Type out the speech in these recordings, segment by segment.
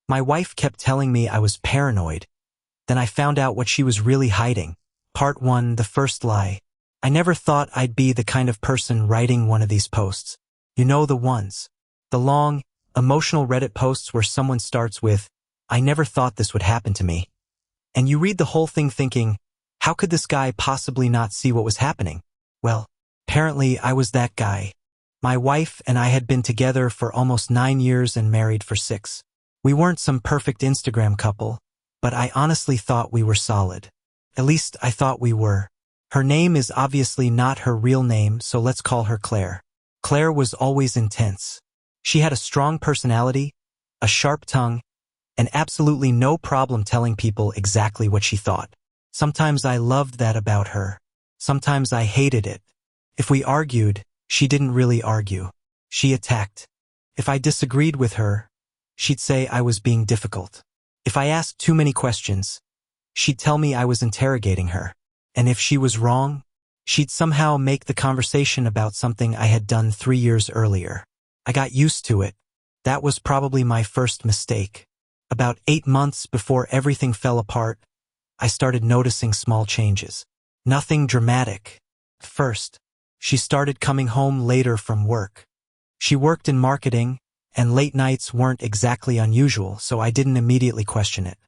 My wife kept telling me I was paranoid. Then I found out what she was really hiding. Part 1, the first lie. I never thought I'd be the kind of person writing one of these posts. You know the ones. The long, emotional Reddit posts where someone starts with, "I never thought this would happen to me." And you read the whole thing thinking, how could this guy possibly not see what was happening? Well, apparently I was that guy. My wife and I had been together for almost 9 years and married for 6. We weren't some perfect Instagram couple, but I honestly thought we were solid. At least I thought we were. Her name is obviously not her real name, so let's call her Claire. Claire was always intense. She had a strong personality, a sharp tongue, and absolutely no problem telling people exactly what she thought. Sometimes I loved that about her. Sometimes I hated it. If we argued, she didn't really argue. She attacked. If I disagreed with her, she'd say I was being difficult. If I asked too many questions, she'd tell me I was interrogating her. And if she was wrong, she'd somehow make the conversation about something I had done 3 years earlier. I got used to it. That was probably my first mistake. About 8 months before everything fell apart, I started noticing small changes. Nothing dramatic. First, she started coming home later from work. She worked in marketing, and late nights weren't exactly unusual, so I didn't immediately question it.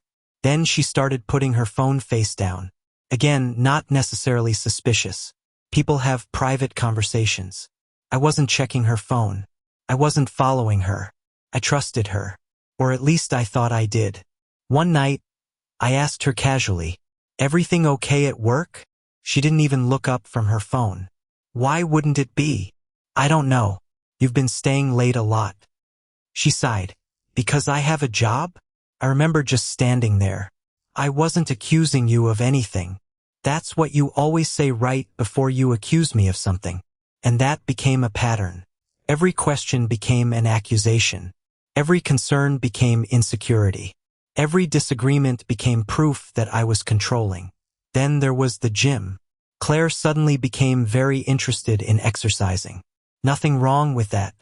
Then she started putting her phone face down. Again, not necessarily suspicious. People have private conversations. I wasn't checking her phone. I wasn't following her. I trusted her. Or at least I thought I did. One night, I asked her casually, "Everything okay at work?" She didn't even look up from her phone. "Why wouldn't it be?" "I don't know. You've been staying late a lot." She sighed. "Because I have a job?" I remember just standing there. "I wasn't accusing you of anything. That's what you always say right before you accuse me of something." And that became a pattern. Every question became an accusation. Every concern became insecurity. Every disagreement became proof that I was controlling. Then there was the gym. Claire suddenly became very interested in exercising. Nothing wrong with that.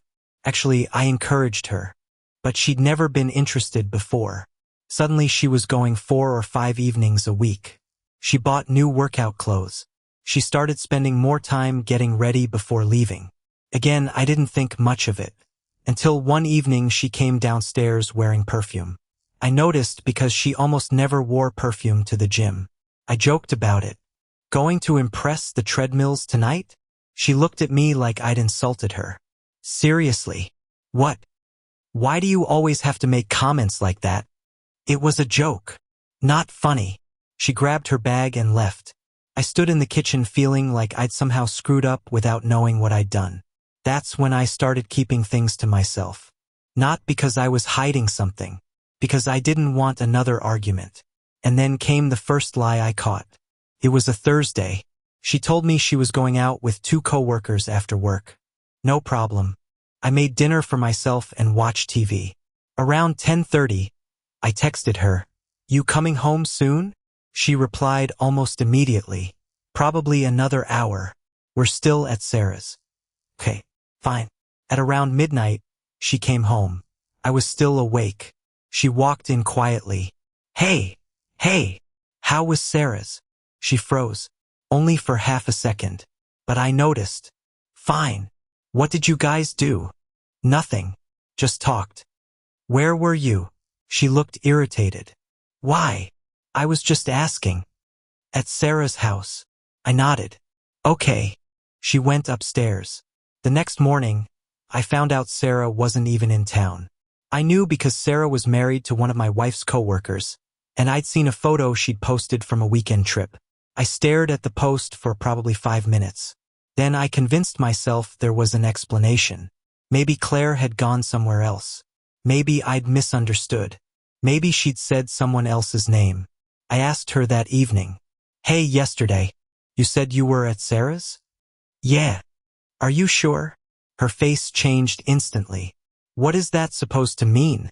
Actually, I encouraged her. But she'd never been interested before. Suddenly she was going 4 or 5 evenings a week. She bought new workout clothes. She started spending more time getting ready before leaving. Again, I didn't think much of it. Until one evening she came downstairs wearing perfume. I noticed because she almost never wore perfume to the gym. I joked about it. "Going to impress the treadmills tonight?" She looked at me like I'd insulted her. "Seriously? What? Why do you always have to make comments like that?" "It was a joke. Not funny." She grabbed her bag and left. I stood in the kitchen feeling like I'd somehow screwed up without knowing what I'd done. That's when I started keeping things to myself. Not because I was hiding something, because I didn't want another argument. And then came the first lie I caught. It was a Thursday. She told me she was going out with 2 coworkers after work. No problem. I made dinner for myself and watched TV. Around 10:30, I texted her, "You coming home soon?" She replied almost immediately, "Probably another hour. We're still at Sarah's." "Okay, fine." At around midnight, she came home. I was still awake. She walked in quietly. Hey, how was Sarah's?" She froze, only for half a second. But I noticed. "Fine. What did you guys do?" "Nothing. Just talked." "Where were you?" She looked irritated. "Why?" "I was just asking." "At Sarah's house." I nodded. "Okay." She went upstairs. The next morning, I found out Sarah wasn't even in town. I knew because Sarah was married to one of my wife's coworkers, and I'd seen a photo she'd posted from a weekend trip. I stared at the post for probably 5 minutes. Then I convinced myself there was an explanation. Maybe Claire had gone somewhere else. Maybe I'd misunderstood. Maybe she'd said someone else's name. I asked her that evening, "Hey, yesterday, you said you were at Sarah's?" "Yeah." "Are you sure?" Her face changed instantly. "What is that supposed to mean?"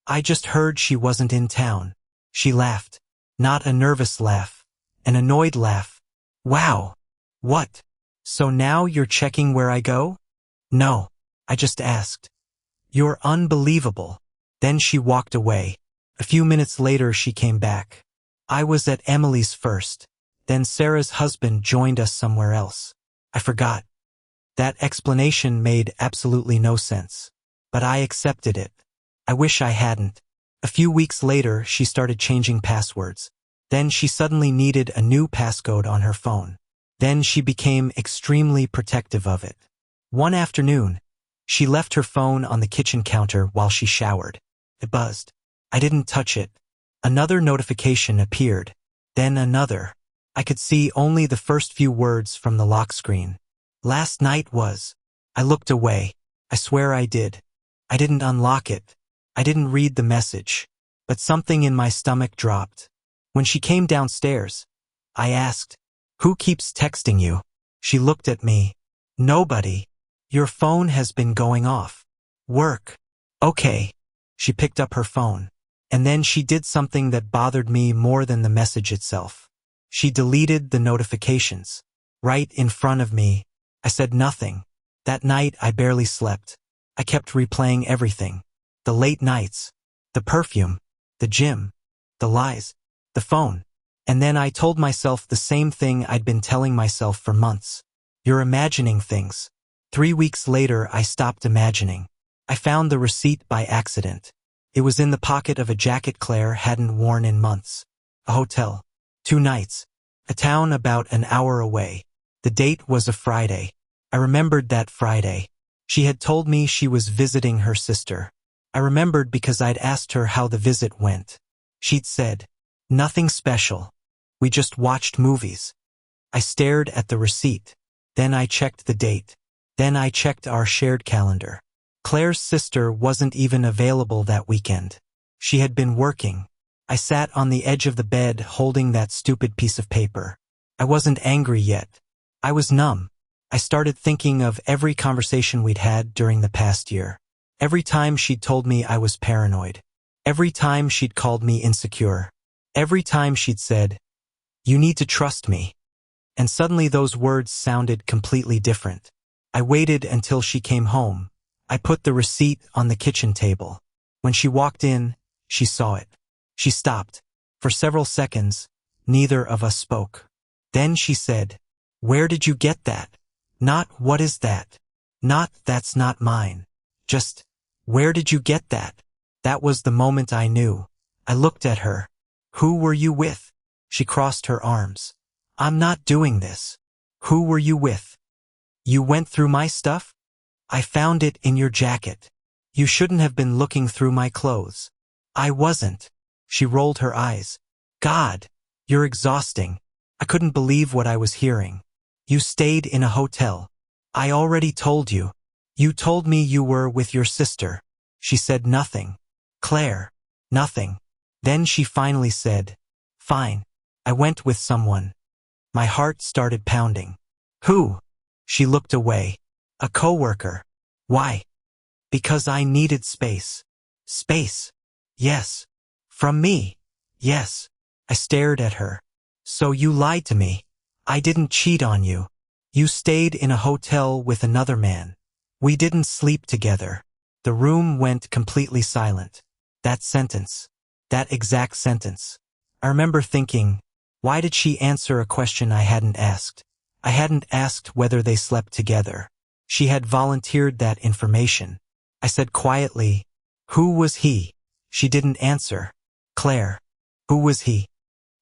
"I just heard she wasn't in town." She laughed. Not a nervous laugh. An annoyed laugh. "Wow. What? So now you're checking where I go?" "No. I just asked." "You're unbelievable." Then she walked away. A few minutes later she came back. I was at Emily's first. Then Sarah's husband joined us somewhere else. I forgot. That explanation made absolutely no sense. But I accepted it. I wish I hadn't. A few weeks later, she started changing passwords. Then she suddenly needed a new passcode on her phone. Then she became extremely protective of it. One afternoon, she left her phone on the kitchen counter while she showered. It buzzed. I didn't touch it. Another notification appeared. Then another. I could see only the first few words from the lock screen. Last night was. I looked away. I swear I did. I didn't unlock it. I didn't read the message. But something in my stomach dropped. When she came downstairs, I asked, "Who keeps texting you?" She looked at me. "Nobody. Your phone has been going off. Work." Okay. She picked up her phone. And then she did something that bothered me more than the message itself. She deleted the notifications. Right in front of me. I said nothing. That night I barely slept. I kept replaying everything. The late nights. The perfume. The gym. The lies. The phone. And then I told myself the same thing I'd been telling myself for months. You're imagining things. 3 weeks later I stopped imagining. I found the receipt by accident. It was in the pocket of a jacket Claire hadn't worn in months. A hotel. 2 nights. A town about an hour away. The date was a Friday. I remembered that Friday. She had told me she was visiting her sister. I remembered because I'd asked her how the visit went. She'd said, "Nothing special. We just watched movies." I stared at the receipt. Then I checked the date. Then I checked our shared calendar. Claire's sister wasn't even available that weekend. She had been working. I sat on the edge of the bed holding that stupid piece of paper. I wasn't angry yet. I was numb. I started thinking of every conversation we'd had during the past year. Every time she'd told me I was paranoid. Every time she'd called me insecure. Every time she'd said, "You need to trust me." And suddenly those words sounded completely different. I waited until she came home. I put the receipt on the kitchen table. When she walked in, she saw it. She stopped. For several seconds, neither of us spoke. Then she said, "Where did you get that?" Not, "What is that?" Not, "That's not mine." Just, "Where did you get that?" That was the moment I knew. I looked at her. "Who were you with?" She crossed her arms. "I'm not doing this." "Who were you with?" "You went through my stuff?" "I found it in your jacket." "You shouldn't have been looking through my clothes." "I wasn't." She rolled her eyes. "God, you're exhausting." I couldn't believe what I was hearing. "You stayed in a hotel." "I already told you." "You told me you were with your sister." She said nothing. "Claire." "Nothing." Then she finally said, "Fine. I went with someone." My heart started pounding. "Who?" She looked away. "A coworker." "Why?" "Because I needed space." "Space?" "Yes." "From me?" "Yes." I stared at her. "So you lied to me. I didn't cheat on you. You stayed in a hotel with another man. We didn't sleep together." The room went completely silent. That sentence. That exact sentence. I remember thinking, why did she answer a question I hadn't asked? I hadn't asked whether they slept together. She had volunteered that information. I said quietly, "Who was he?" She didn't answer. "Claire." "Who was he?"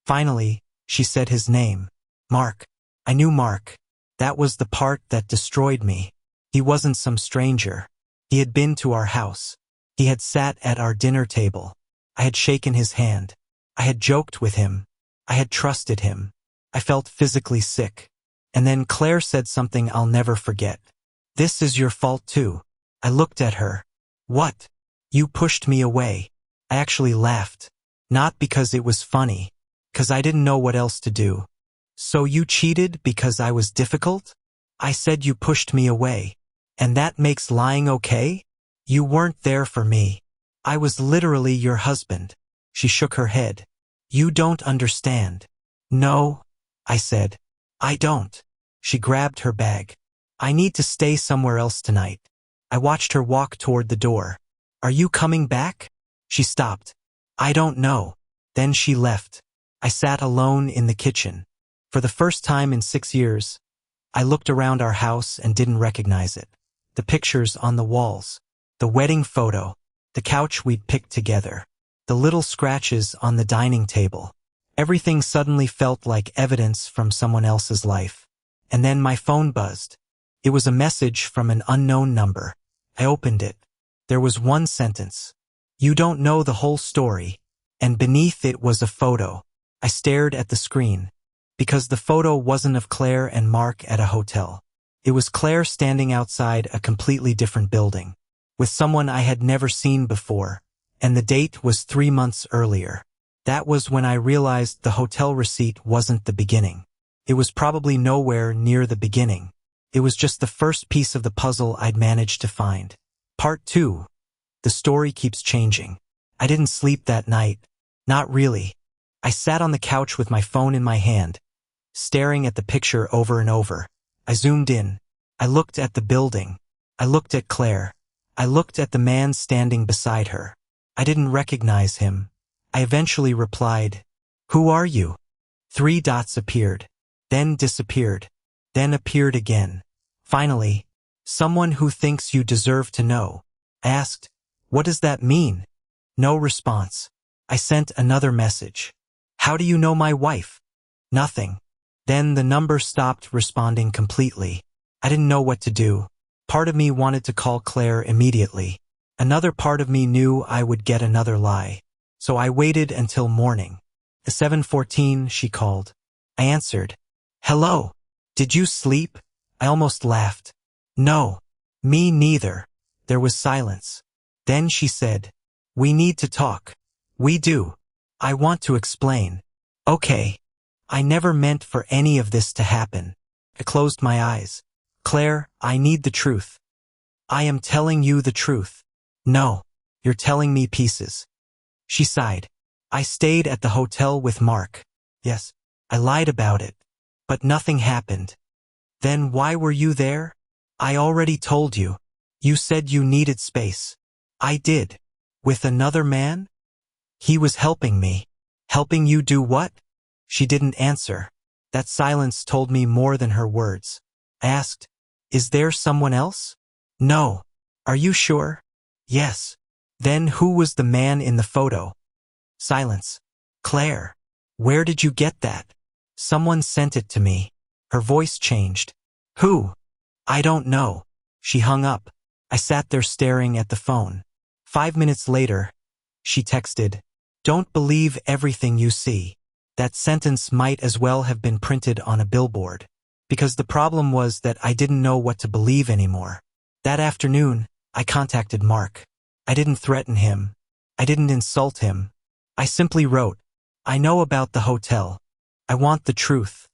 Finally, she said his name. "Mark." I knew Mark. That was the part that destroyed me. He wasn't some stranger. He had been to our house. He had sat at our dinner table. I had shaken his hand. I had joked with him. I had trusted him. I felt physically sick. And then Claire said something I'll never forget. "This is your fault too." I looked at her. "What?" "You pushed me away." I actually laughed. Not because it was funny. Because I didn't know what else to do. "So you cheated because I was difficult?" I said you pushed me away. "And that makes lying okay?" "You weren't there for me. I was literally your husband." She shook her head. "You don't understand." "No," I said. "I don't." She grabbed her bag. "I need to stay somewhere else tonight." I watched her walk toward the door. "Are you coming back?" She stopped. I don't know. Then she left. I sat alone in the kitchen. For the first time in 6 years, I looked around our house and didn't recognize it. The pictures on the walls, the wedding photo, the couch we'd picked together, the little scratches on the dining table. Everything suddenly felt like evidence from someone else's life. And then my phone buzzed. It was a message from an unknown number. I opened it. There was one sentence. You don't know the whole story. And beneath it was a photo. I stared at the screen. Because the photo wasn't of Claire and Mark at a hotel. It was Claire standing outside a completely different building, with someone I had never seen before, and the date was 3 months earlier. That was when I realized the hotel receipt wasn't the beginning. It was probably nowhere near the beginning. It was just the first piece of the puzzle I'd managed to find. Part 2. The story keeps changing. I didn't sleep that night. Not really. I sat on the couch with my phone in my hand, staring at the picture over and over. I zoomed in. I looked at the building. I looked at Claire. I looked at the man standing beside her. I didn't recognize him. I eventually replied, "Who are you?" 3 dots appeared, then disappeared, then appeared again. Finally, "Someone who thinks you deserve to know." I asked, "What does that mean?" No response. I sent another message. "How do you know my wife?" Nothing. Then the number stopped responding completely. I didn't know what to do. Part of me wanted to call Claire immediately. Another part of me knew I would get another lie. So I waited until morning. At 7:14, she called. I answered. "Hello. Did you sleep?" I almost laughed. "No. Me neither." There was silence. Then she said, "We need to talk." "We do. I want to explain." "Okay." I never meant for any of this to happen. I closed my eyes. "Claire, I need the truth." "I am telling you the truth." "No. You're telling me pieces." She sighed. "I stayed at the hotel with Mark." "Yes. I lied about it. But nothing happened." "Then why were you there?" "I already told you. You said you needed space." "I did." "With another man?" "He was helping me." "Helping you do what?" She didn't answer. That silence told me more than her words. I asked, "Is there someone else?" "No." "Are you sure?" "Yes." "Then who was the man in the photo?" Silence. "Claire, where did you get that?" "Someone sent it to me." Her voice changed. "Who?" "I don't know." She hung up. I sat there staring at the phone. 5 minutes later, she texted, "Don't believe everything you see." That sentence might as well have been printed on a billboard. Because the problem was that I didn't know what to believe anymore. That afternoon, I contacted Mark. I didn't threaten him. I didn't insult him. I simply wrote, "I know about the hotel. I want the truth."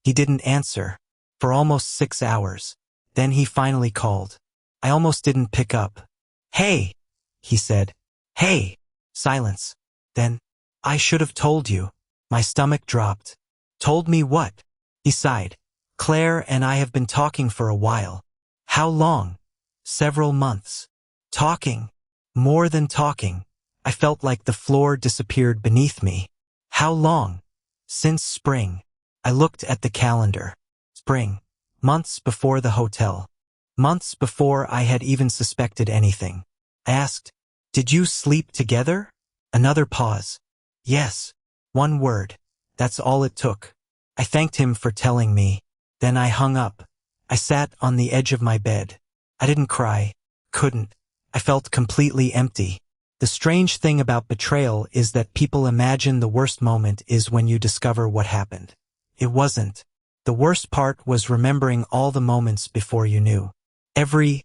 He didn't answer for almost 6 hours. Then he finally called. I almost didn't pick up. "Hey," he said. "Hey." Silence. Then, "I should have told you." My stomach dropped. "Told me what?" He sighed. "Claire and I have been talking for a while." "How long?" "Several months." "Talking?" "More than talking." I felt like the floor disappeared beneath me. "How long?" "Since spring." I looked at the calendar. Spring. Months before the hotel. Months before I had even suspected anything. I asked, "Did you sleep together?" Another pause. "Yes." One word. That's all it took. I thanked him for telling me. Then I hung up. I sat on the edge of my bed. I didn't cry. Couldn't. I felt completely empty. The strange thing about betrayal is that people imagine the worst moment is when you discover what happened. It wasn't. The worst part was remembering all the moments before you knew. Every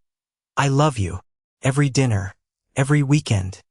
"I love you." Every dinner. Every weekend.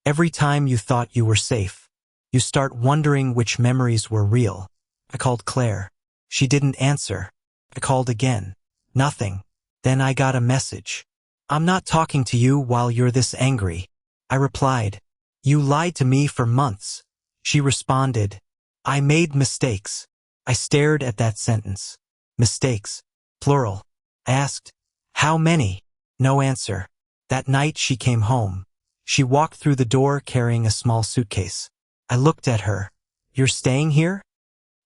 Every time you thought you were safe. You start wondering which memories were real. I called Claire. She didn't answer. I called again. Nothing. Then I got a message. "I'm not talking to you while you're this angry." I replied, "You lied to me for months." She responded, "I made mistakes." I stared at that sentence. Mistakes. Plural. I asked, "How many?" No answer. That night she came home. She walked through the door carrying a small suitcase. I looked at her. You're staying here?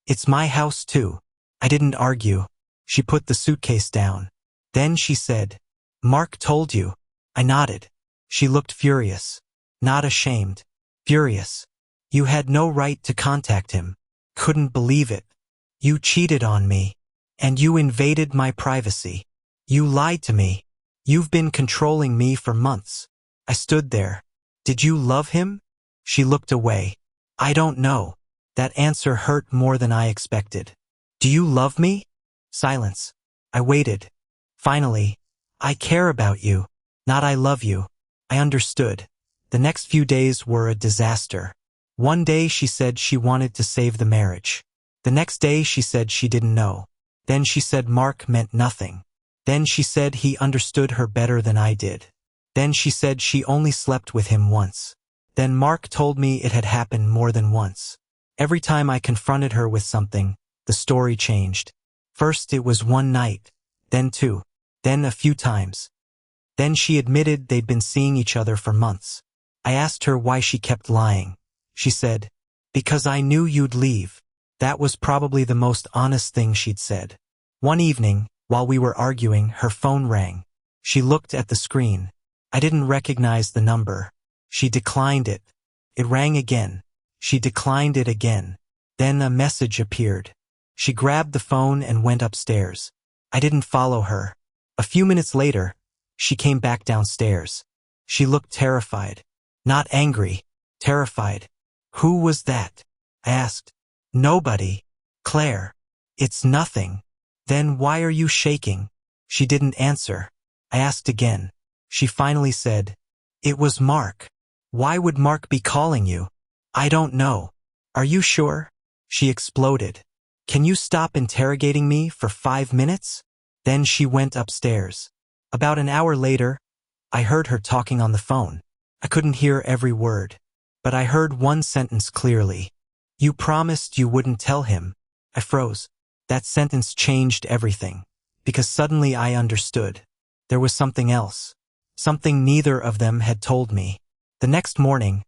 It's my house too. I didn't argue. She put the suitcase down. Then she said, Mark told you. I nodded. She looked furious. Not ashamed. Furious. You had no right to contact him. Couldn't believe it. You cheated on me. And you invaded my privacy. You lied to me. You've been controlling me for months. I stood there. Did you love him? She looked away. I don't know. That answer hurt more than I expected. Do you love me? Silence. I waited. Finally, I care about you. Not I love you. I understood. The next few days were a disaster. One day she said she wanted to save the marriage. The next day she said she didn't know. Then she said Mark meant nothing. Then she said he understood her better than I did. Then she said she only slept with him once. Then Mark told me it had happened more than once. Every time I confronted her with something, the story changed. First it was one night, then two, then a few times. Then she admitted they'd been seeing each other for months. I asked her why she kept lying. She said, because I knew you'd leave. That was probably the most honest thing she'd said. One evening, while we were arguing, her phone rang. She looked at the screen. I didn't recognize the number. She declined it. It rang again. She declined it again. Then a message appeared. She grabbed the phone and went upstairs. I didn't follow her. A few minutes later, she came back downstairs. She looked terrified. Not angry, terrified. Who was that? I asked. Nobody. Claire. It's nothing. Then why are you shaking? She didn't answer. I asked again. She finally said, it was Mark. Why would Mark be calling you? I don't know. Are you sure? She exploded. Can you stop interrogating me for 5 minutes? Then she went upstairs. About an hour later, I heard her talking on the phone. I couldn't hear every word, but I heard one sentence clearly. You promised you wouldn't tell him. I froze. That sentence changed everything, because suddenly I understood. There was something else. Something neither of them had told me. The next morning,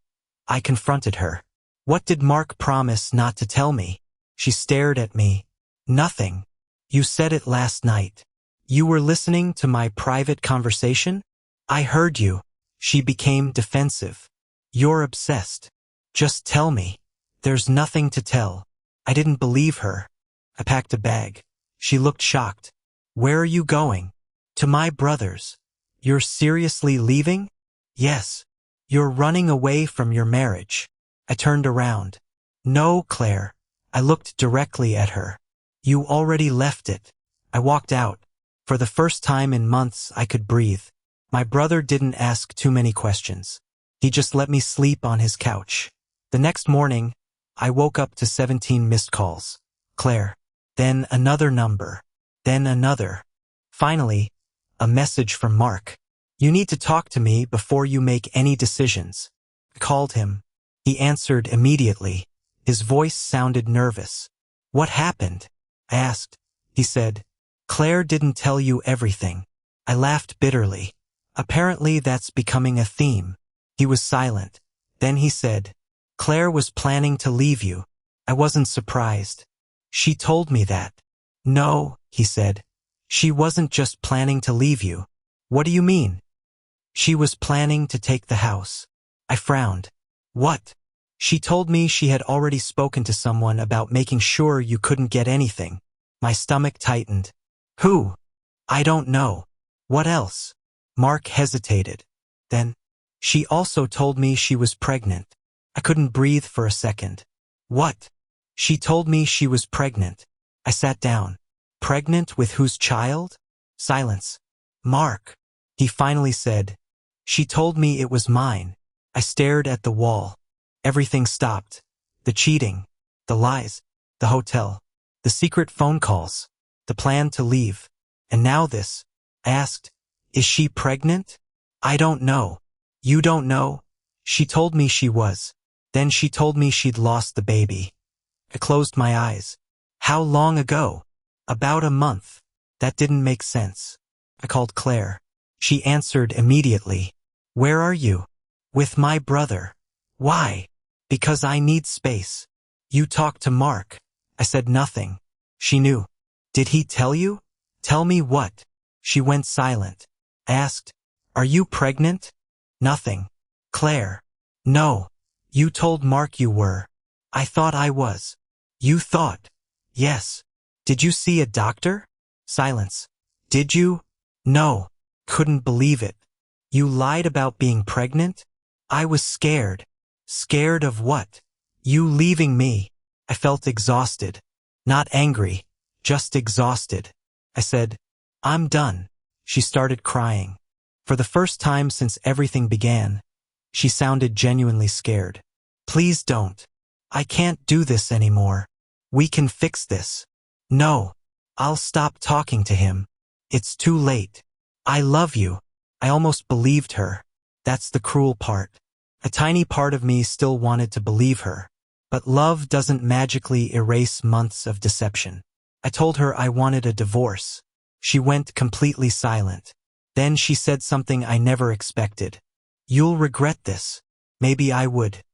I confronted her. What did Mark promise not to tell me? She stared at me. Nothing. You said it last night. You were listening to my private conversation? I heard you. She became defensive. You're obsessed. Just tell me. There's nothing to tell. I didn't believe her. I packed a bag. She looked shocked. Where are you going? To my brother's. You're seriously leaving? Yes. You're running away from your marriage. I turned around. No, Claire. I looked directly at her. You already left it. I walked out. For the first time in months, I could breathe. My brother didn't ask too many questions. He just let me sleep on his couch. The next morning, I woke up to 17 missed calls. Claire. Then another number. Then another. Finally, a message from Mark. You need to talk to me before you make any decisions. I called him. He answered immediately. His voice sounded nervous. What happened? I asked. He said, Claire didn't tell you everything. I laughed bitterly. Apparently that's becoming a theme. He was silent. Then he said, Claire was planning to leave you. I wasn't surprised. She told me that. No, he said. She wasn't just planning to leave you. What do you mean? She was planning to take the house. I frowned. What? She told me she had already spoken to someone about making sure you couldn't get anything. My stomach tightened. Who? I don't know. What else? Mark hesitated. Then, she also told me she was pregnant. I couldn't breathe for a second. What? She told me she was pregnant. I sat down. Pregnant with whose child? Silence. Mark. He finally said, she told me it was mine. I stared at the wall. Everything stopped. The cheating, the lies, the hotel, the secret phone calls, the plan to leave. And now this. I asked, is she pregnant? I don't know. You don't know? She told me she was. Then she told me she'd lost the baby. I closed my eyes. How long ago? About a month. That didn't make sense. I called Claire. She answered immediately. Where are you? With my brother. Why? Because I need space. You talked to Mark. I said nothing. She knew. Did he tell you? Tell me what? She went silent. I asked, are you pregnant? Nothing. Claire. No. You told Mark you were. I thought I was. You thought. Yes. Did you see a doctor? Silence. Did you? No. Couldn't believe it. You lied about being pregnant? I was scared. Scared of what? You leaving me. I felt exhausted. Not angry. Just exhausted. I said, I'm done. She started crying. For the first time since everything began, she sounded genuinely scared. Please don't. I can't do this anymore. We can fix this. No. I'll stop talking to him. It's too late. I love you. I almost believed her. That's the cruel part. A tiny part of me still wanted to believe her. But love doesn't magically erase months of deception. I told her I wanted a divorce. She went completely silent. Then she said something I never expected. You'll regret this. Maybe I would.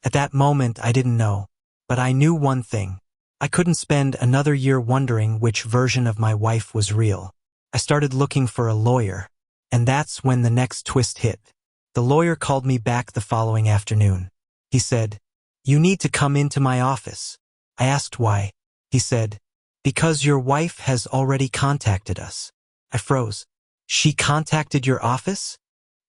At that moment I didn't know. But I knew one thing. I couldn't spend another year wondering which version of my wife was real. I started looking for a lawyer. And that's when the next twist hit. The lawyer called me back the following afternoon. He said, you need to come into my office. I asked why. He said, because your wife has already contacted us. I froze. She contacted your office?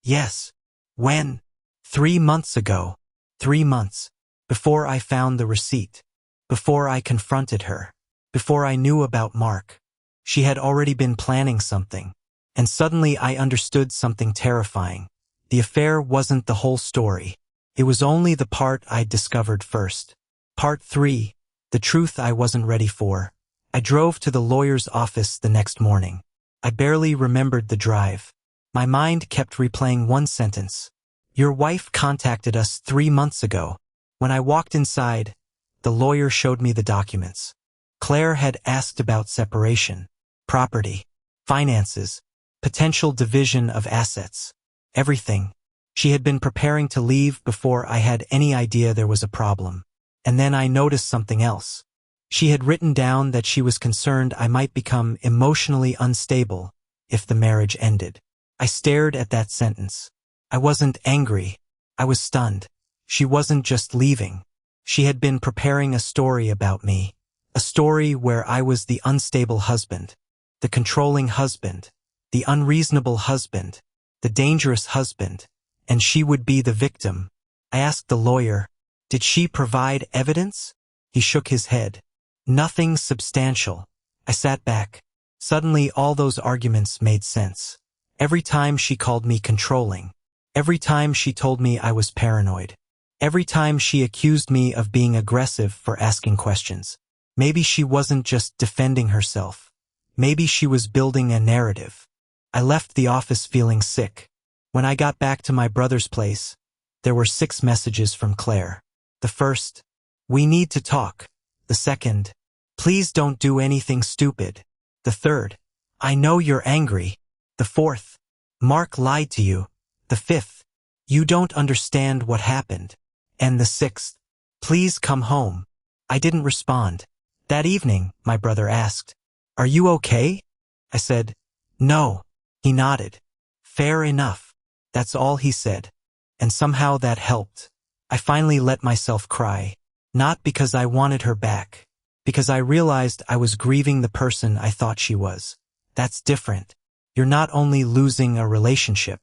Yes. When? 3 months ago. 3 months. Before I found the receipt. Before I confronted her. Before I knew about Mark. She had already been planning something. And suddenly I understood something terrifying. The affair wasn't the whole story. It was only the part I'd discovered first. Part 3. The truth I wasn't ready for. I drove to the lawyer's office the next morning. I barely remembered the drive. My mind kept replaying one sentence. Your wife contacted us 3 months ago. When I walked inside, the lawyer showed me the documents. Claire had asked about separation, property, finances, potential division of assets, everything. She had been preparing to leave before I had any idea there was a problem. And then I noticed something else. She had written down that she was concerned I might become emotionally unstable if the marriage ended. I stared at that sentence. I wasn't angry. I was stunned. She wasn't just leaving. She had been preparing a story about me. A story where I was the unstable husband, the controlling husband, the unreasonable husband, the dangerous husband, and she would be the victim. I asked the lawyer, did she provide evidence? He shook his head. Nothing substantial. I sat back. Suddenly all those arguments made sense. Every time she called me controlling. Every time she told me I was paranoid. Every time she accused me of being aggressive for asking questions. Maybe she wasn't just defending herself. Maybe she was building a narrative. I left the office feeling sick. When I got back to my brother's place, there were 6 messages from Claire. The first, we need to talk. The second, please don't do anything stupid. The third, I know you're angry. The fourth, Mark lied to you. The fifth, you don't understand what happened. And the sixth, please come home. I didn't respond. That evening, my brother asked, are you okay? I said, no. He nodded. Fair enough. That's all he said. And somehow that helped. I finally let myself cry. Not because I wanted her back. Because I realized I was grieving the person I thought she was. That's different. You're not only losing a relationship.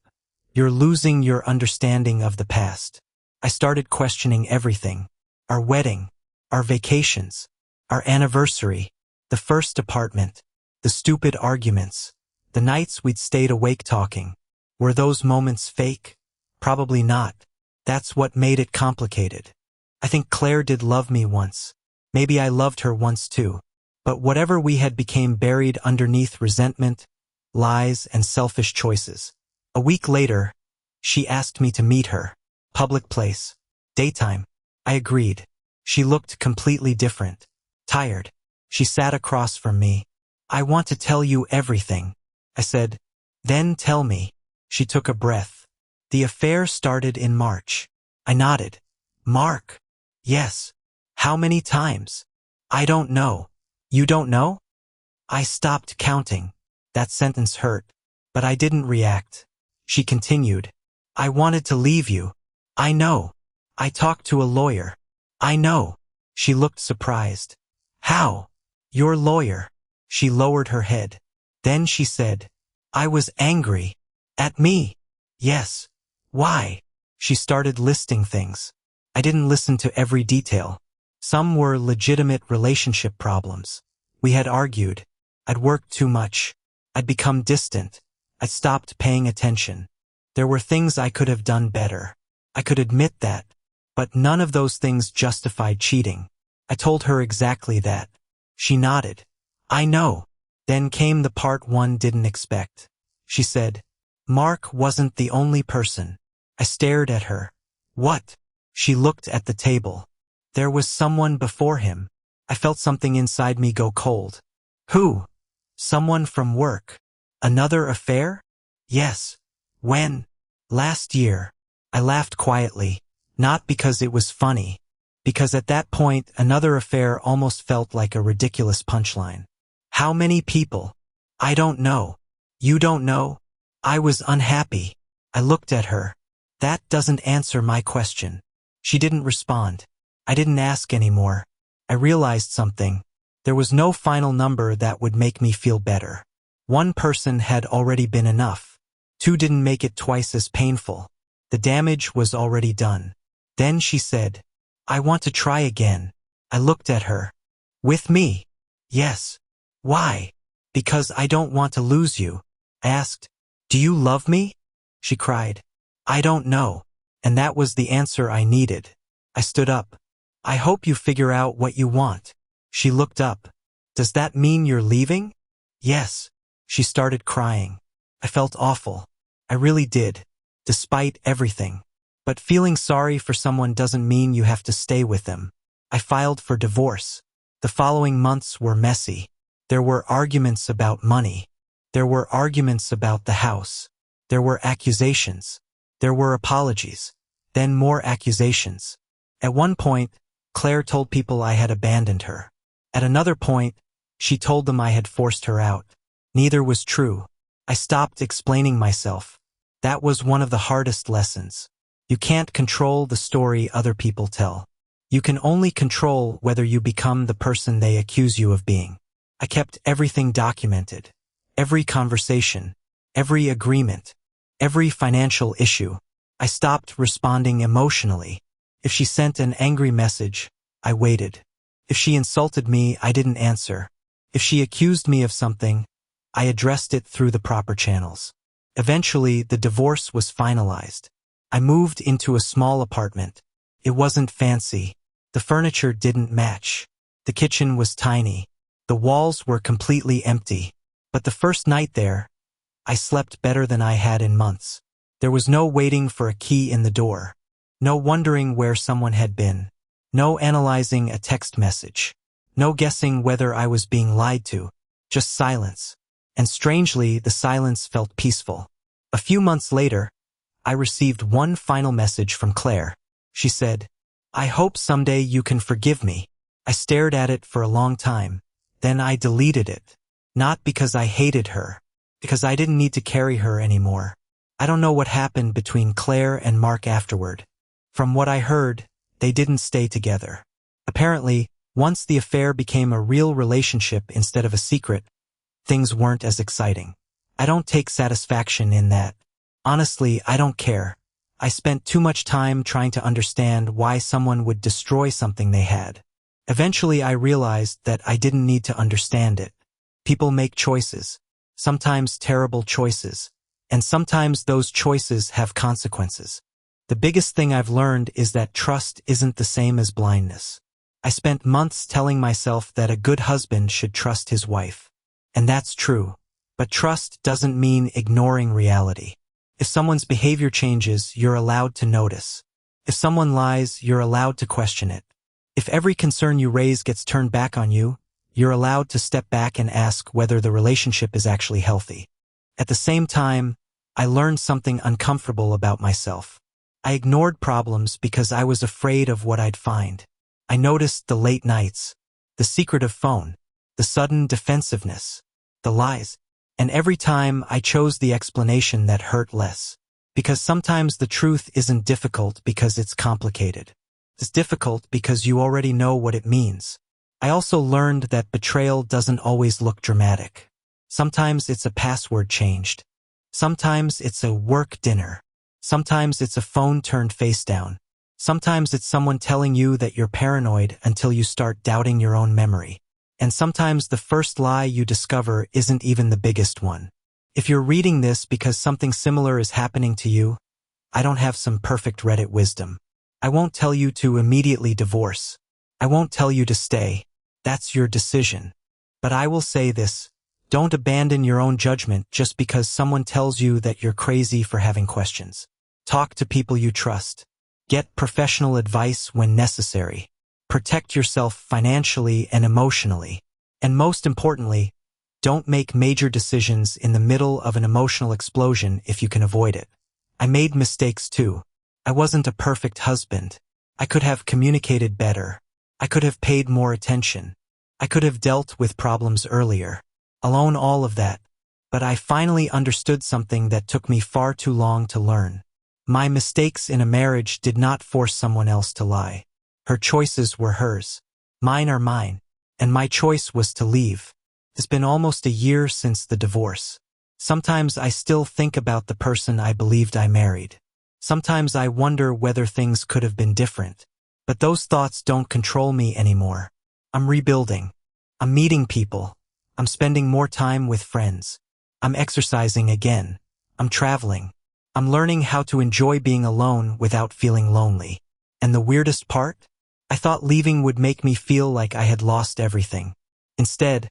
You're losing your understanding of the past. I started questioning everything. Our wedding. Our vacations. Our anniversary. The first apartment. The stupid arguments. The nights we'd stayed awake talking. Were those moments fake? Probably not. That's what made it complicated. I think Claire did love me once. Maybe I loved her once too. But whatever we had became buried underneath resentment, lies, and selfish choices. A week later, she asked me to meet her. Public place. Daytime. I agreed. She looked completely different. Tired. She sat across from me. I want to tell you everything. I said, then tell me. She took a breath. The affair started in March. I nodded. Mark. Yes. How many times? I don't know. You don't know? I stopped counting. That sentence hurt. But I didn't react. She continued. I wanted to leave you. I know. I talked to a lawyer. I know. She looked surprised. How? Your lawyer. She lowered her head. Then she said, I was angry. At me. Yes. Why? She started listing things. I didn't listen to every detail. Some were legitimate relationship problems. We had argued. I'd worked too much. I'd become distant. I'd stopped paying attention. There were things I could have done better. I could admit that. But none of those things justified cheating. I told her exactly that. She nodded. I know. Then came the part one didn't expect. She said, Mark wasn't the only person. I stared at her. What? She looked at the table. There was someone before him. I felt something inside me go cold. Who? Someone from work. Another affair? Yes. When? Last year. I laughed quietly, not because it was funny, because at that point another affair almost felt like a ridiculous punchline. How many people? I don't know. You don't know? I was unhappy. I looked at her. That doesn't answer my question. She didn't respond. I didn't ask anymore. I realized something. There was no final number that would make me feel better. One person had already been enough. Two didn't make it twice as painful. The damage was already done. Then she said, I want to try again. I looked at her. With me? Yes. Why? Because I don't want to lose you. I asked, do you love me? She cried. I don't know. And that was the answer I needed. I stood up. I hope you figure out what you want. She looked up. Does that mean you're leaving? Yes. She started crying. I felt awful. I really did. Despite everything. But feeling sorry for someone doesn't mean you have to stay with them. I filed for divorce. The following months were messy. There were arguments about money. There were arguments about the house. There were accusations. There were apologies. Then more accusations. At one point, Claire told people I had abandoned her. At another point, she told them I had forced her out. Neither was true. I stopped explaining myself. That was one of the hardest lessons. You can't control the story other people tell. You can only control whether you become the person they accuse you of being. I kept everything documented. Every conversation. Every agreement. Every financial issue. I stopped responding emotionally. If she sent an angry message, I waited. If she insulted me, I didn't answer. If she accused me of something, I addressed it through the proper channels. Eventually, the divorce was finalized. I moved into a small apartment. It wasn't fancy. The furniture didn't match. The kitchen was tiny. The walls were completely empty. But the first night there, I slept better than I had in months. There was no waiting for a key in the door. No wondering where someone had been. No analyzing a text message. No guessing whether I was being lied to. Just silence. And strangely, the silence felt peaceful. A few months later, I received one final message from Claire. She said, I hope someday you can forgive me. I stared at it for a long time. Then I deleted it. Not because I hated her. Because I didn't need to carry her anymore. I don't know what happened between Claire and Mark afterward. From what I heard, they didn't stay together. Apparently, once the affair became a real relationship instead of a secret, things weren't as exciting. I don't take satisfaction in that. Honestly, I don't care. I spent too much time trying to understand why someone would destroy something they had. Eventually, I realized that I didn't need to understand it. People make choices, sometimes terrible choices, and sometimes those choices have consequences. The biggest thing I've learned is that trust isn't the same as blindness. I spent months telling myself that a good husband should trust his wife. And that's true. But trust doesn't mean ignoring reality. If someone's behavior changes, you're allowed to notice. If someone lies, you're allowed to question it. If every concern you raise gets turned back on you, you're allowed to step back and ask whether the relationship is actually healthy. At the same time, I learned something uncomfortable about myself. I ignored problems because I was afraid of what I'd find. I noticed the late nights, the secretive phone, the sudden defensiveness, the lies, and every time I chose the explanation that hurt less. Because sometimes the truth isn't difficult because it's complicated. It's difficult because you already know what it means. I also learned that betrayal doesn't always look dramatic. Sometimes it's a password changed. Sometimes it's a work dinner. Sometimes it's a phone turned face down. Sometimes it's someone telling you that you're paranoid until you start doubting your own memory. And sometimes the first lie you discover isn't even the biggest one. If you're reading this because something similar is happening to you, I don't have some perfect Reddit wisdom. I won't tell you to immediately divorce. I won't tell you to stay. That's your decision. But I will say this, don't abandon your own judgment just because someone tells you that you're crazy for having questions. Talk to people you trust. Get professional advice when necessary. Protect yourself financially and emotionally. And most importantly, don't make major decisions in the middle of an emotional explosion if you can avoid it. I made mistakes too. I wasn't a perfect husband. I could have communicated better. I could have paid more attention. I could have dealt with problems earlier. Alone all of that. But I finally understood something that took me far too long to learn. My mistakes in a marriage did not force someone else to lie. Her choices were hers. Mine are mine. And my choice was to leave. It's been almost a year since the divorce. Sometimes I still think about the person I believed I married. Sometimes I wonder whether things could have been different. But those thoughts don't control me anymore. I'm rebuilding. I'm meeting people. I'm spending more time with friends. I'm exercising again. I'm traveling. I'm learning how to enjoy being alone without feeling lonely. And the weirdest part? I thought leaving would make me feel like I had lost everything. Instead,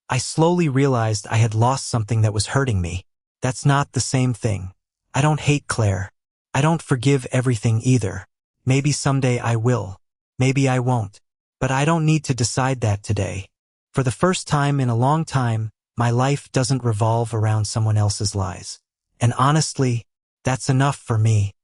I slowly realized I had lost something that was hurting me. That's not the same thing. I don't hate Claire. I don't forgive everything either. Maybe someday I will. Maybe I won't. But I don't need to decide that today. For the first time in a long time, my life doesn't revolve around someone else's lies. And honestly, that's enough for me.